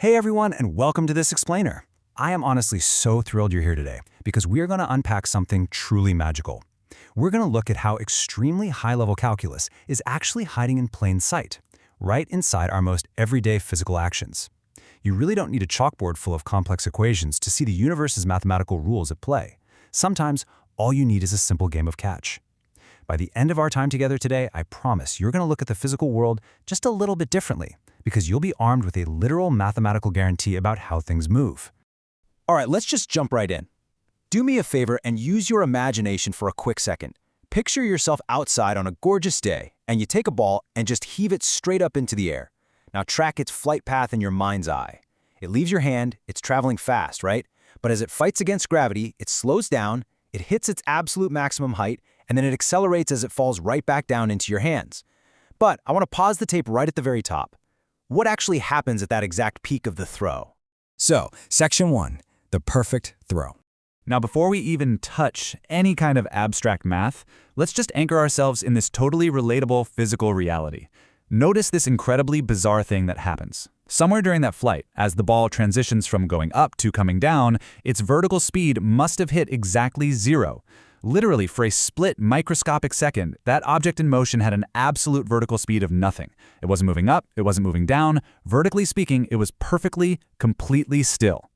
Hey everyone, and welcome to this explainer. I am honestly so thrilled you're here today because we are going to unpack something truly magical. We're going to look at how extremely high-level calculus is actually hiding in plain sight, right inside our most everyday physical actions. You really don't need a chalkboard full of complex equations to see the universe's mathematical rules at play. Sometimes, all you need is a simple game of catch. By the end of our time together today, I promise you're going to look at the physical world just a little bit differently, because you'll be armed with a literal mathematical guarantee about how things move. All right, let's just jump right in. Do me a favor and use your imagination for a quick second. Picture yourself outside on a gorgeous day, and you take a ball and just heave it straight up into the air. Now track its flight path in your mind's eye. It leaves your hand, it's traveling fast, right? But as it fights against gravity, it slows down, it hits its absolute maximum height, and then it accelerates as it falls right back down into your hands. But I want to pause the tape right at the very top. What actually happens at that exact peak of the throw? So, Section 1, the perfect throw. Now, before we even touch any kind of abstract math, let's just anchor ourselves in this totally relatable physical reality. Notice this incredibly bizarre thing that happens. Somewhere during that flight, as the ball transitions from going up to coming down, its vertical speed must have hit exactly 0. Literally, for a split microscopic second, that object in motion had an absolute vertical speed of nothing. It wasn't moving up, it wasn't moving down. Vertically speaking, it was perfectly, completely still.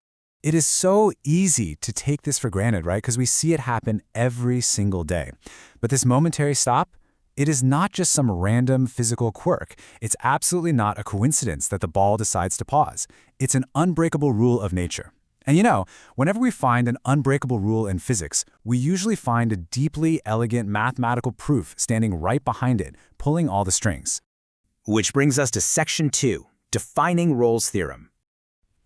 It is so easy to take this for granted, right? Because we see it happen every single day. But this momentary stop, it is not just some random physical quirk. It's absolutely not a coincidence that the ball decides to pause. It's an unbreakable rule of nature. And you know, whenever we find an unbreakable rule in physics, we usually find a deeply elegant mathematical proof standing right behind it, pulling all the strings. Which brings us to Section 2, defining Rolle's theorem.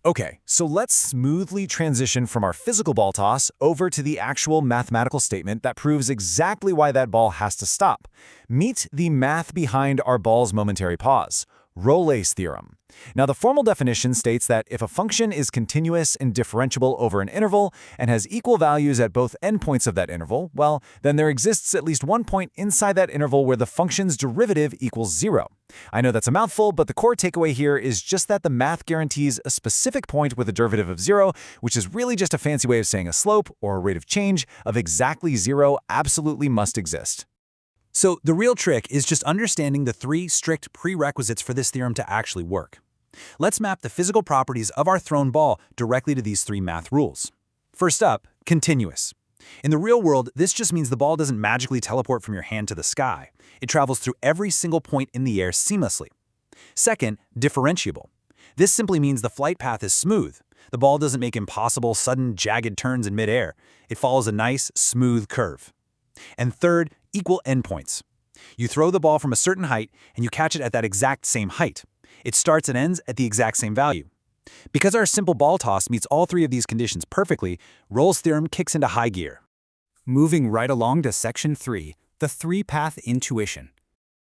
Okay, so let's smoothly transition from our physical ball toss over to the actual mathematical statement that proves exactly why that ball has to stop. Meet the math behind our ball's momentary pause, Rolle's theorem. Now, the formal definition states that if a function is continuous and differentiable over an interval and has equal values at both endpoints of that interval, well, then there exists at least one point inside that interval where the function's derivative equals 0. I know that's a mouthful, but the core takeaway here is just that the math guarantees a specific point with a derivative of 0, which is really just a fancy way of saying a slope, or a rate of change, of exactly 0 absolutely must exist. So the real trick is just understanding the 3 strict prerequisites for this theorem to actually work. Let's map the physical properties of our thrown ball directly to these 3 math rules. First up, continuous. In the real world, this just means the ball doesn't magically teleport from your hand to the sky. It travels through every single point in the air seamlessly. Second, differentiable. This simply means the flight path is smooth. The ball doesn't make impossible, sudden, jagged turns in midair. It follows a nice, smooth curve. And third, equal endpoints. You throw the ball from a certain height, and you catch it at that exact same height. It starts and ends at the exact same value. Because our simple ball toss meets all 3 of these conditions perfectly, Rolle's theorem kicks into high gear. Moving right along to Section 3, the 3-path intuition.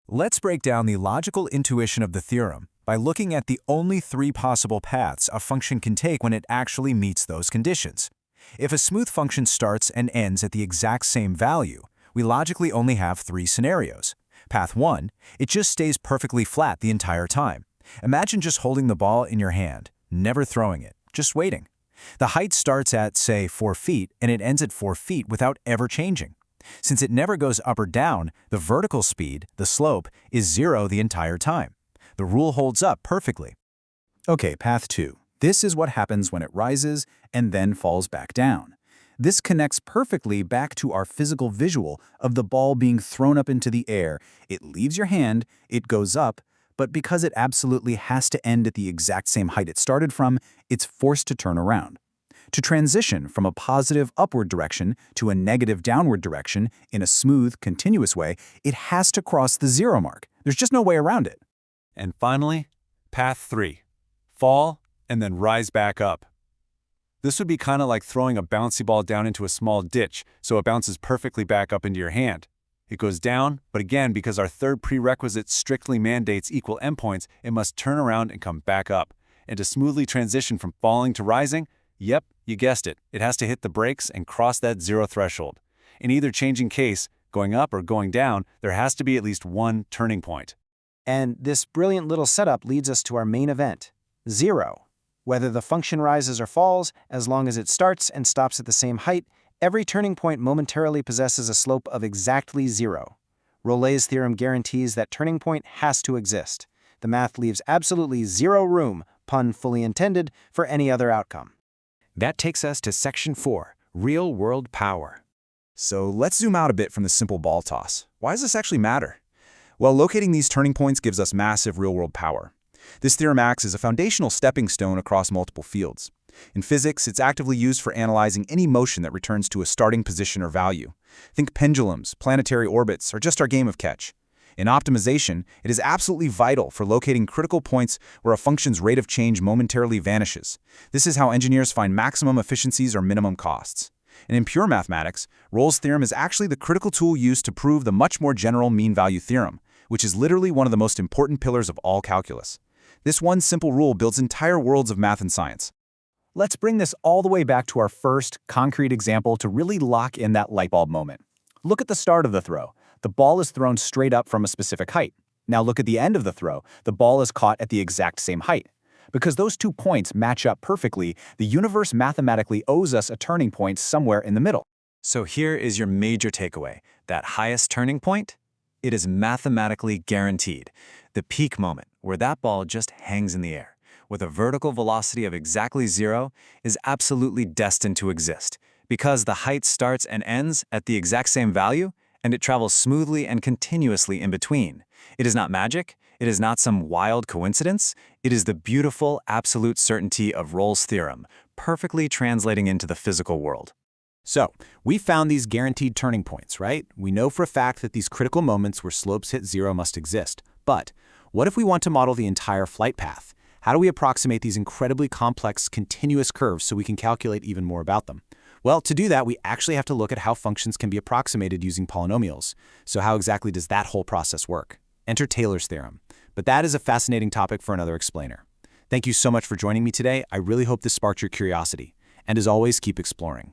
Let's break down the logical intuition of the theorem by looking at the only 3 possible paths a function can take when it actually meets those conditions. If a smooth function starts and ends at the exact same value, we logically only have 3 scenarios. Path 1, it just stays perfectly flat the entire time. Imagine just holding the ball in your hand, never throwing it, just waiting. The height starts at, say, 4 feet, and it ends at 4 feet without ever changing. Since it never goes up or down, the vertical speed, the slope, is 0 the entire time. The rule holds up perfectly. Okay, path 2. This is what happens when it rises and then falls back down. This connects perfectly back to our physical visual of the ball being thrown up into the air. It leaves your hand, it goes up, but because it absolutely has to end at the exact same height it started from, it's forced to turn around. To transition from a positive upward direction to a negative downward direction in a smooth, continuous way, it has to cross the 0 mark. There's just no way around it. And finally, path 3. Fall and then rise back up. This would be kind of like throwing a bouncy ball down into a small ditch, so it bounces perfectly back up into your hand. It goes down, but again, because our third prerequisite strictly mandates equal endpoints, it must turn around and come back up. And to smoothly transition from falling to rising, yep, you guessed it, it has to hit the brakes and cross that 0 threshold. In either changing case, going up or going down, there has to be at least one turning point. And this brilliant little setup leads us to our main event, 0. Whether the function rises or falls, as long as it starts and stops at the same height, every turning point momentarily possesses a slope of exactly 0. Rolle's theorem guarantees that turning point has to exist. The math leaves absolutely 0 room, pun fully intended, for any other outcome. That takes us to Section 4, Real-World Power. So let's zoom out a bit from the simple ball toss. Why does this actually matter? Well, locating these turning points gives us massive real-world power. This theorem acts as a foundational stepping stone across multiple fields. In physics, it's actively used for analyzing any motion that returns to a starting position or value. Think pendulums, planetary orbits, or just our game of catch. In optimization, it is absolutely vital for locating critical points where a function's rate of change momentarily vanishes. This is how engineers find maximum efficiencies or minimum costs. And in pure mathematics, Rolle's theorem is actually the critical tool used to prove the much more general mean value theorem, which is literally one of the most important pillars of all calculus. This one simple rule builds entire worlds of math and science. Let's bring this all the way back to our first concrete example to really lock in that light bulb moment. Look at the start of the throw. The ball is thrown straight up from a specific height. Now look at the end of the throw. The ball is caught at the exact same height. Because those 2 points match up perfectly, the universe mathematically owes us a turning point somewhere in the middle. So here is your major takeaway. That highest turning point? It is mathematically guaranteed. The peak moment, where that ball just hangs in the air, with a vertical velocity of exactly 0, is absolutely destined to exist, because the height starts and ends at the exact same value, and it travels smoothly and continuously in between. It is not magic. It is not some wild coincidence. It is the beautiful, absolute certainty of Rolle's theorem, perfectly translating into the physical world. So, we found these guaranteed turning points, right? We know for a fact that these critical moments where slopes hit 0 must exist. But what if we want to model the entire flight path? How do we approximate these incredibly complex, continuous curves so we can calculate even more about them? Well, to do that, we actually have to look at how functions can be approximated using polynomials. So how exactly does that whole process work? Enter Taylor's theorem. But that is a fascinating topic for another explainer. Thank you so much for joining me today. I really hope this sparked your curiosity. And as always, keep exploring.